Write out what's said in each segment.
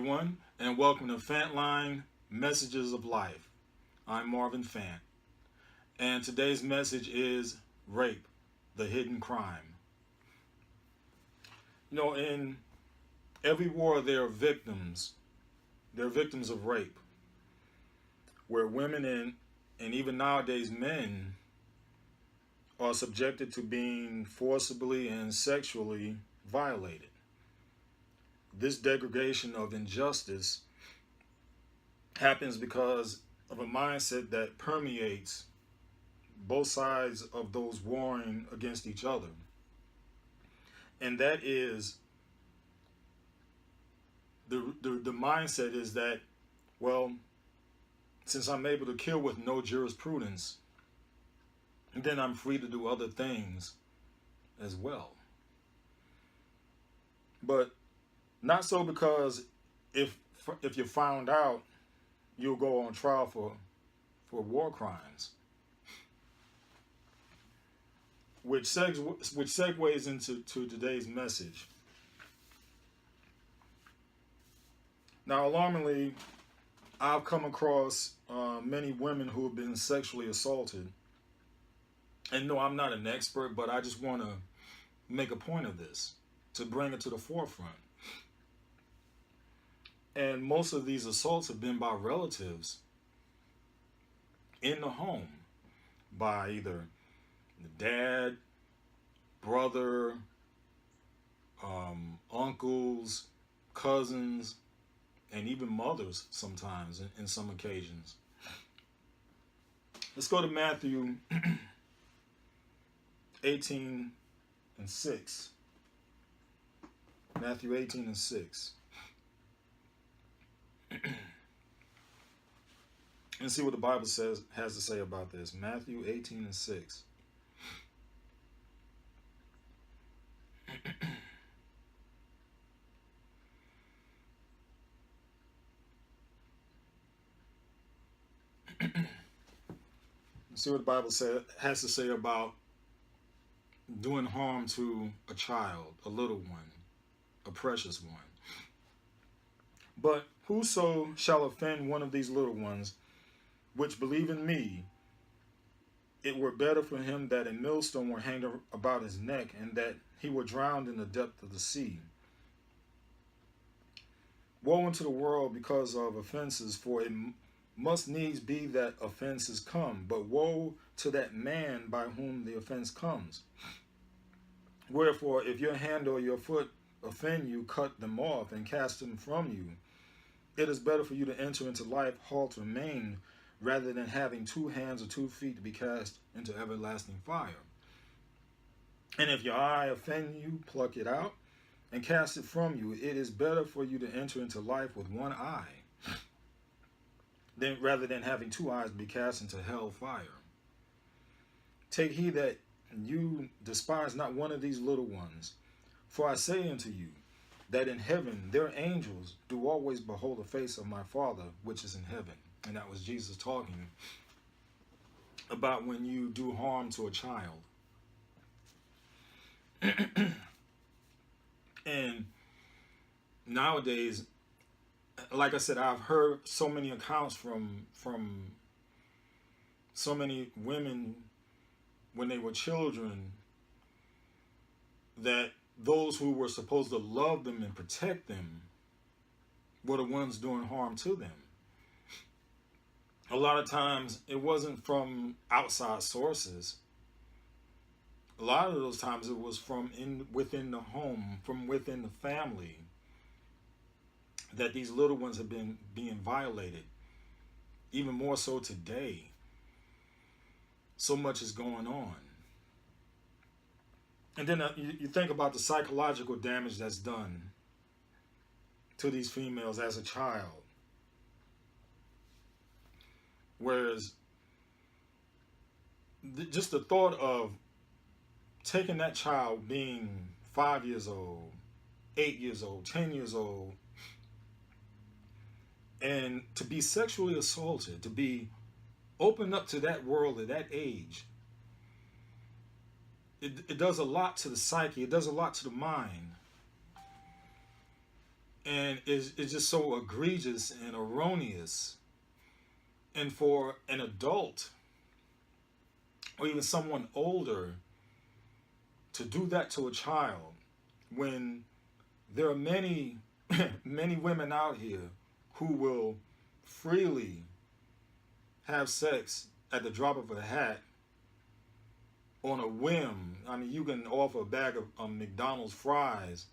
everyone, and welcome to Fantline Messages of Life. I'm Marvin Fant, and today's message is rape, the hidden crime. In every war there are victims. They're victims of rape, where women and even nowadays men are subjected to being forcibly and sexually violated. This degradation of injustice happens because of a mindset that permeates both sides of those warring against each other. And that is the mindset is that, well, since I'm able to kill with no jurisprudence, then I'm free to do other things as well. But not so, because if you're found out, you'll go on trial for war crimes. Which segues into today's message. Now, alarmingly, I've come across many women who have been sexually assaulted. And no, I'm not an expert, but I just want to make a point of this, to bring it to the forefront. And most of these assaults have been by relatives in the home, by either the dad, brother, uncles, cousins, and even mothers sometimes in some occasions. Let's go to Matthew 18:6. Matthew 18:6. And see what the Bible has to say about this. Matthew 18:6. See what the Bible has to say about doing harm to a child, a little one, a precious one. But whoso shall offend one of these little ones, which believe in me, it were better for him that a millstone were hanged about his neck, and that he were drowned in the depth of the sea. Woe unto the world because of offenses, for it must needs be that offenses come, but woe to that man by whom the offense comes. Wherefore, if your hand or your foot offend you, cut them off and cast them from you. It is better for you to enter into life halt or maimed, rather than having 2 hands or 2 feet to be cast into everlasting fire. And if your eye offend you, pluck it out and cast it from you. It is better for you to enter into life with 1 eye, rather than having 2 eyes to be cast into hell fire. Take heed that you despise not one of these little ones. For I say unto you, that in heaven their angels do always behold the face of my Father which is in heaven. And that was Jesus talking about when you do harm to a child. And nowadays, like I said, I've heard so many accounts from so many women when they were children, that those who were supposed to love them and protect them were the ones doing harm to them. A lot of times it wasn't from outside sources. A lot of those times it was from within the home, from within the family, that these little ones have been being violated. Even more so today. So much is going on. And then you think about the psychological damage that's done to these females as a child. Whereas just the thought of taking that child being 5 years old, 8 years old, 10 years old, and to be sexually assaulted, to be opened up to that world at that age, it does a lot to the psyche. It does a lot to the mind. And it's just so egregious and erroneous. And for an adult or even someone older to do that to a child, when there are many many women out here who will freely have sex at the drop of a hat on a whim. I mean, you can offer a bag of McDonald's fries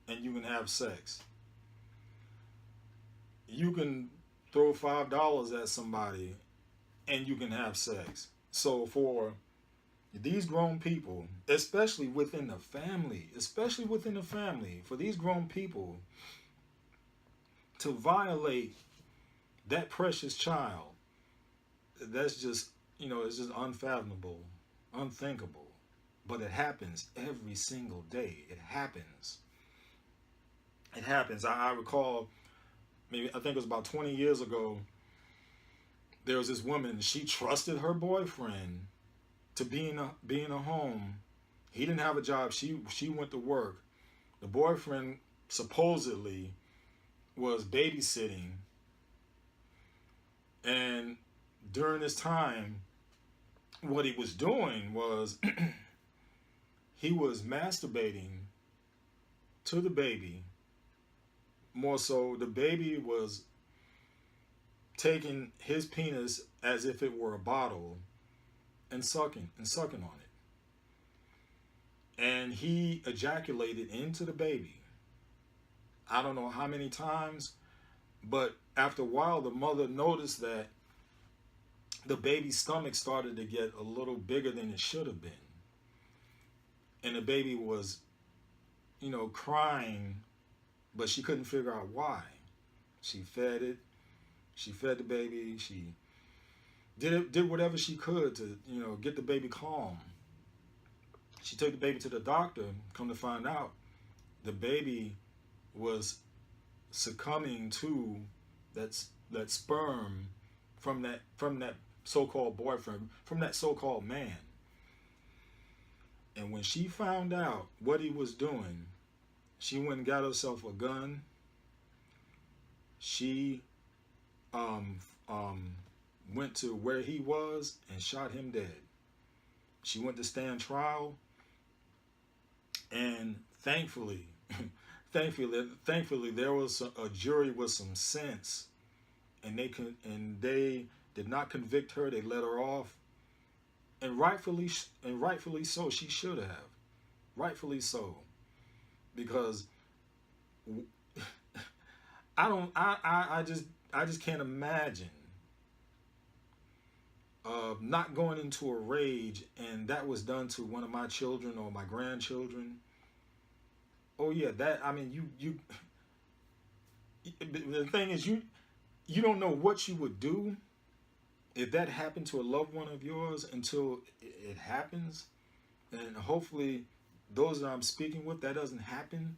and you can have sex. You can throw $5 at somebody and you can have sex. So for these grown people, especially within the family, for these grown people to violate that precious child, that's just, it's just unfathomable, unthinkable. But it happens every single day. It happens. It happens. I recall, maybe I think it was about 20 years ago, there was this woman, she trusted her boyfriend to be in a home. He didn't have a job. She went to work. The boyfriend supposedly was babysitting, and during this time, what he was doing was he was masturbating to the baby. More so, the baby was taking his penis as if it were a bottle and sucking on it. And he ejaculated into the baby. I don't know how many times, but after a while, the mother noticed that the baby's stomach started to get a little bigger than it should have been. And the baby was, crying, but she couldn't figure out why. She fed it. She fed the baby. She did whatever she could to, get the baby calm. She took the baby to the doctor. Come to find out, the baby was succumbing to that sperm from that so-called boyfriend, from that so-called man. And when she found out what he was doing, she went and got herself a gun. She went to where he was and shot him dead. She went to stand trial, and thankfully, thankfully, there was a jury with some sense, and they did not convict her. They let her off, and rightfully so. She should have, rightfully so, because I just can't imagine not going into a rage, and that was done to one of my children or my grandchildren. Oh yeah, the thing is, you don't know what you would do if that happened to a loved one of yours until it happens. And hopefully those that I'm speaking with, that doesn't happen.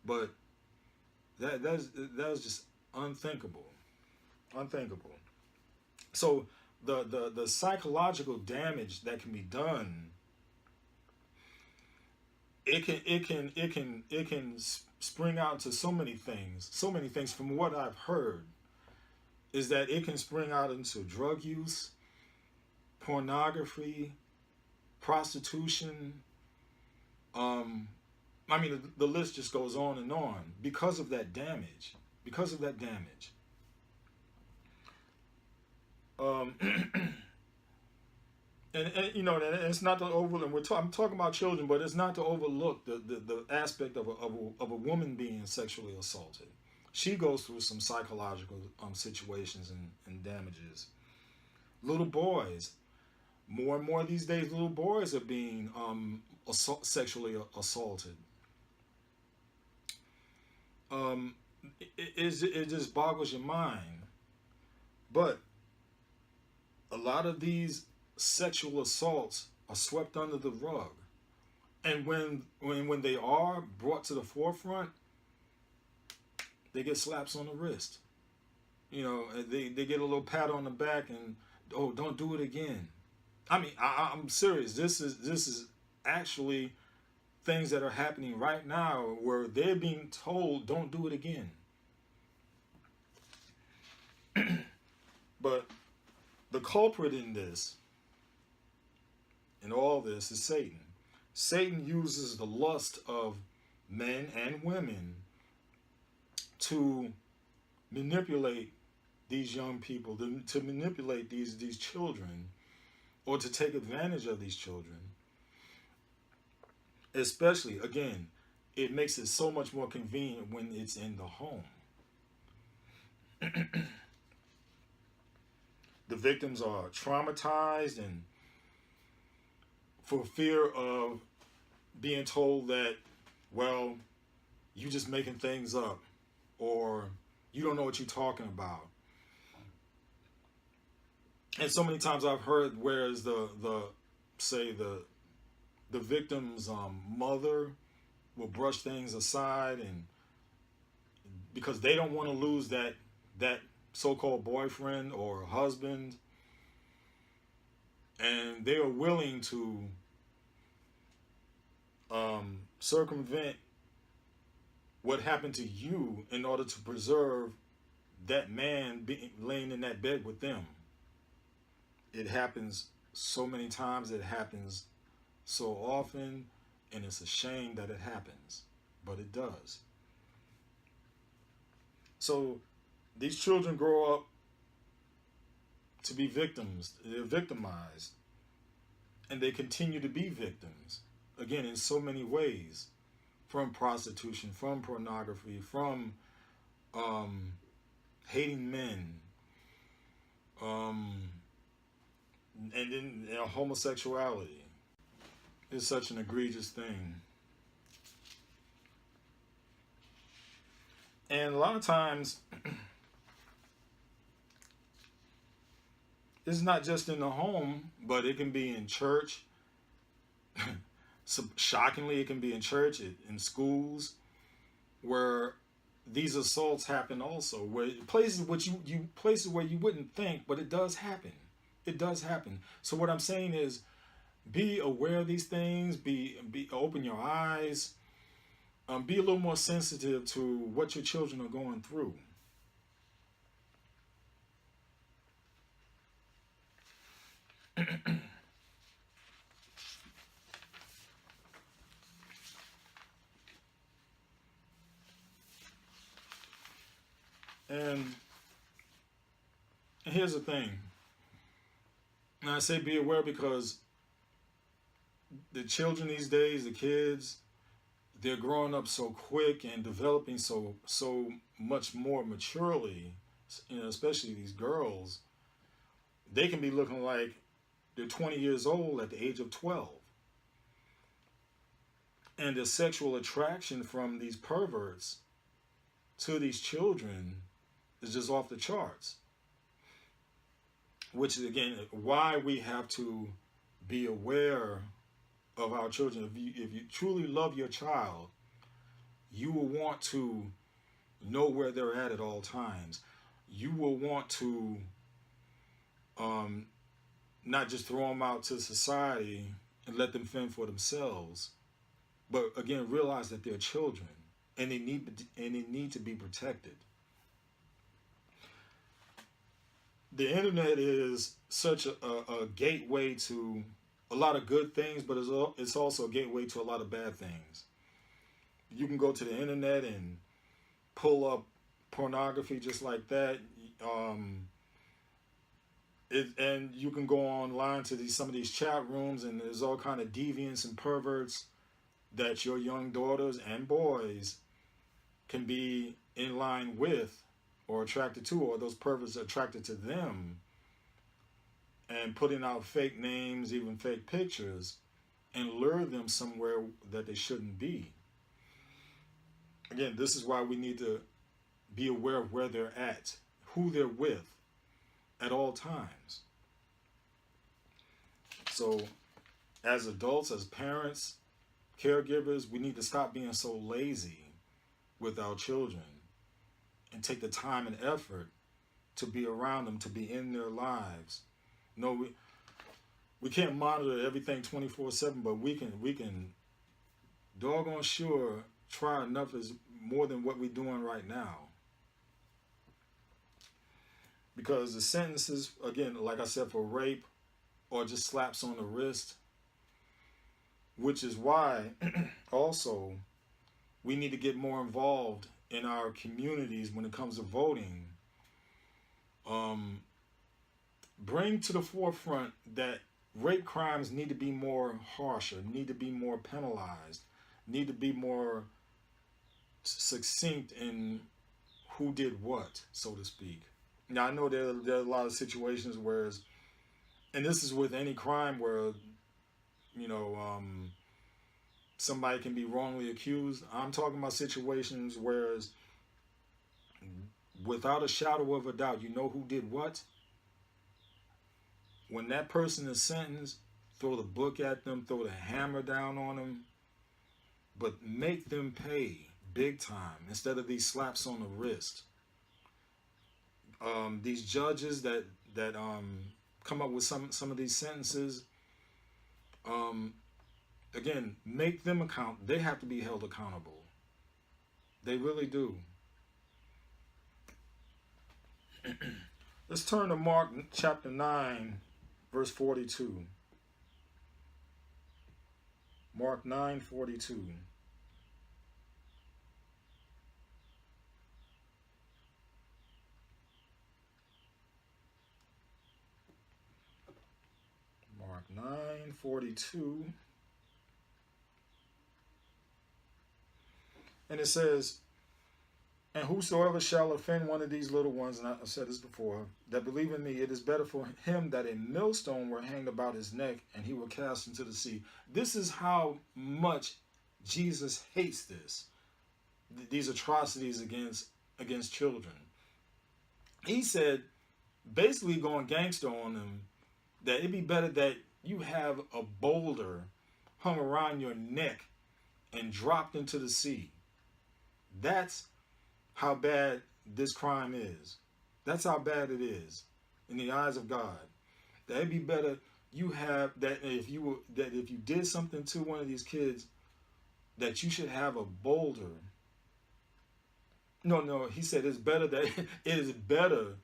But that was just unthinkable. So the psychological damage that can be done, it can spring out to so many things. From what I've heard, is that it can spring out into drug use, pornography, prostitution. The list just goes on and on because of that damage. And it's not to overlook. I'm talking about children, but it's not to overlook the aspect of a woman being sexually assaulted. She goes through some psychological situations and damages. Little boys, more and more these days, little boys are being sexually assaulted. It just boggles your mind. But a lot of these sexual assaults are swept under the rug, and when they are brought to the forefront, they get slaps on the wrist. They get a little pat on the back and, oh, don't do it again. I'm serious. This is actually things that are happening right now where they're being told, don't do it again. But the culprit in all this, is Satan. Satan uses the lust of men and women to manipulate these young people, to manipulate these children, or to take advantage of these children. Especially, again, it makes it so much more convenient when it's in the home. The victims are traumatized, and for fear of being told that, well, you just making things up, or you don't know what you're talking about. And so many times I've heard, whereas the victim's mother will brush things aside, and because they don't want to lose that so-called boyfriend or husband, and they are willing to circumvent what happened to you in order to preserve that man laying in that bed with them. It happens so many times, it happens so often, and it's a shame that it happens, but it does. So these children grow up to be victims. They're victimized, and they continue to be victims, again, in so many ways, from prostitution, from pornography, from hating men, and then homosexuality is such an egregious thing. And a lot of times, it's not just in the home, but it can be in church. So shockingly, it can be in church, in schools, where these assaults happen also. Where places which you places where you wouldn't think, but it does happen. It does happen. So what I'm saying is, be aware of these things. Be open your eyes. Be a little more sensitive to what your children are going through. And here's the thing. And I say be aware because the children these days, the kids, they're growing up so quick and developing so much more maturely, especially these girls. They can be looking like they're 20 years old at the age of 12. And the sexual attraction from these perverts to these children is just off the charts. Which is, again, why we have to be aware of our children. If you truly love your child, you will want to know where they're at all times. You will want to not just throw them out to society and let them fend for themselves, but again, realize that they're children and they need to be protected. The internet is such a gateway to a lot of good things, but it's also a gateway to a lot of bad things. You can go to the internet and pull up pornography just like that. And you can go online to some of these chat rooms, and there's all kind of deviants and perverts that your young daughters and boys can be in line with or attracted to, or those perverts are attracted to them, and putting out fake names, even fake pictures, and lure them somewhere that they shouldn't be. Again, this is why we need to be aware of where they're at, who they're with at all times. So as adults, as parents, caregivers, we need to stop being so lazy with our children and take the time and effort to be around them, to be in their lives. No, we can't monitor everything 24/7, but we can doggone sure try enough is more than what we're doing right now. Because the sentences, again, like I said, for rape or just slaps on the wrist, which is why also we need to get more involved in our communities when it comes to voting. Bring to the forefront that rape crimes need to be more harsher, need to be more penalized, need to be more succinct in who did what, so to speak. Now, I know there are a lot of situations where, and this is with any crime where, you know, somebody can be wrongly accused. I'm talking about situations where, without a shadow of a doubt, you know who did what. When that person is sentenced, throw the book at them, throw the hammer down on them, but make them pay big time instead of these slaps on the wrist. These judges that come up with some of these sentences, again, make them account. They have to be held accountable. They really do. Let's turn to Mark chapter 9, verse 42. Mark 9:42. Mark 9:42. And it says, and whosoever shall offend one of these little ones, and I've said this before, that believe in me, it is better for him that a millstone were hanged about his neck and he were cast into the sea. This is how much Jesus hates this. These atrocities against children. He said, basically going gangster on them, that it'd be better that you have a boulder hung around your neck and dropped into the sea. That's how bad this crime is. That's how bad it is in the eyes of God. That it'd be better you have that if you did something to one of these kids, that you should have a boulder. No, he said it's better that it is better.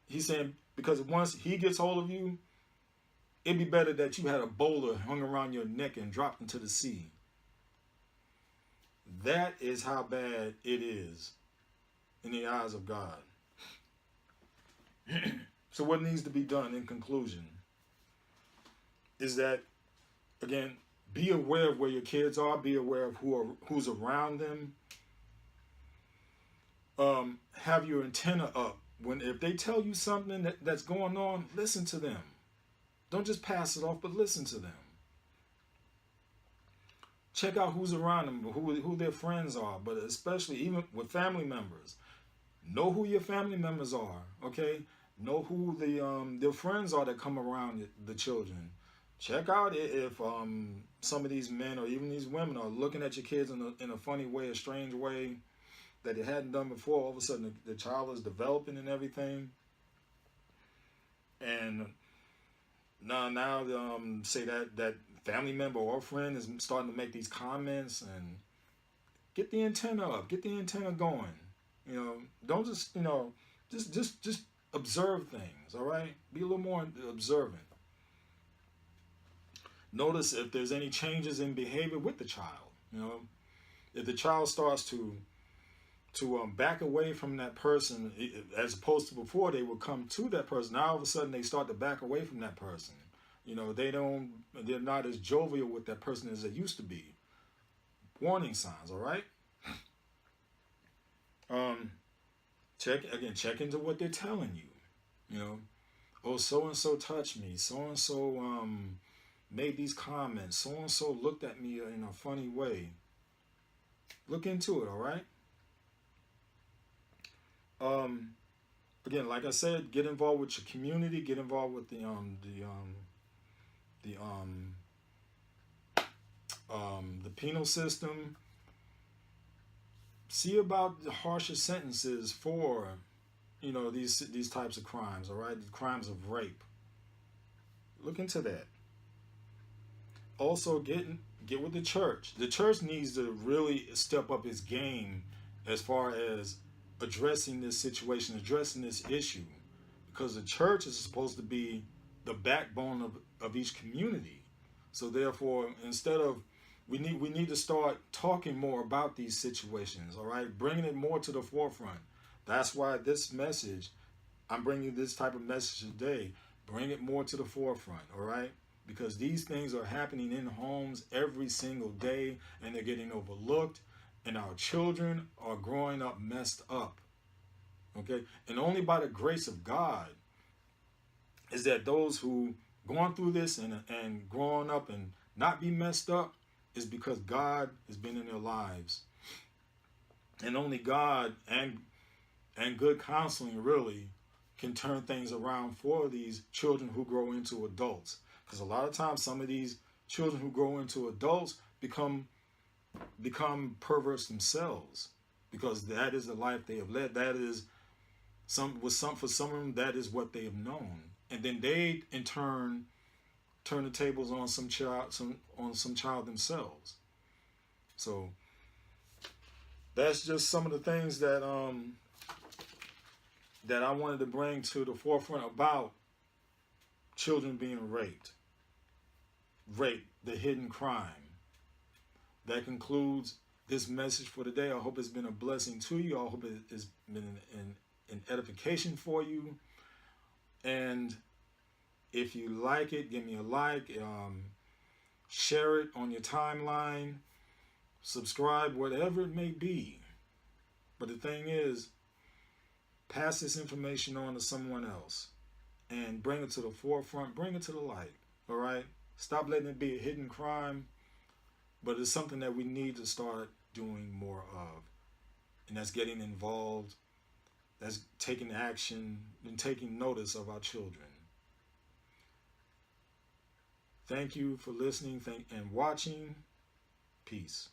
He's saying because once he gets hold of you, it'd be better that you had a boulder hung around your neck and dropped into the sea. That is how bad it is in the eyes of God. So what needs to be done in conclusion is that, again, be aware of where your kids are, be aware of who's around them. Have your antenna up. If they tell you something that's going on, listen to them. Don't just pass it off, but listen to them. Check out who's around them, who their friends are, but especially even with family members. Know who your family members are, okay? Know who their friends are that come around the children. Check out if some of these men or even these women are looking at your kids in a funny way, a strange way that it hadn't done before. All of a sudden, the child is developing and everything. And now say that family member or friend is starting to make these comments, and get the antenna up, get the antenna going. You know, don't just, just observe things, all right? Be a little more observant. Notice if there's any changes in behavior with the child. You know, if the child starts to back away from that person, as opposed to before they would come to that person, now all of a sudden they start to back away from that person. You know, they're not as jovial with that person as they used to be. Warning signs, all right? Check into what they're telling you. You know, oh, so-and-so touched me. So-and-so made these comments. So-and-so looked at me in a funny way. Look into it, all right? Again, like I said, get involved with your community. Get involved with the penal system. See about the harsher sentences for, these types of crimes. All right, the crimes of rape. Look into that. Also, get with the church. The church needs to really step up its game as far as addressing this situation, addressing this issue, because the church is supposed to be the backbone of each community. So therefore, instead of we need to start talking more about these situations, all right, bringing it more to the forefront. That's why this message, I'm bringing you this type of message today. Bring it more to the forefront, all right? Because these things are happening in homes every single day, and they're getting overlooked, and our children are growing up messed up, okay? And only by the grace of God is that those who going through this and growing up and not be messed up is because God has been in their lives. And only God and good counseling really can turn things around for these children who grow into adults. Because a lot of times some of these children who grow into adults become perverts themselves, because that is the life they have led. That is for some of them, that is what they have known. And then they in turn turn the tables on some child themselves. So that's just some of the things that I wanted to bring to the forefront about children being raped, the hidden crime. That concludes this message for today. I hope it's been a blessing to you. I hope it's been an edification for you. And if you like it, give me a like, share it on your timeline, subscribe, whatever it may be. But the thing is, pass this information on to someone else and bring it to the forefront, bring it to the light, all right? Stop letting it be a hidden crime, but it's something that we need to start doing more of. And that's getting involved, that's taking action, and taking notice of our children. Thank you for listening and watching. Peace.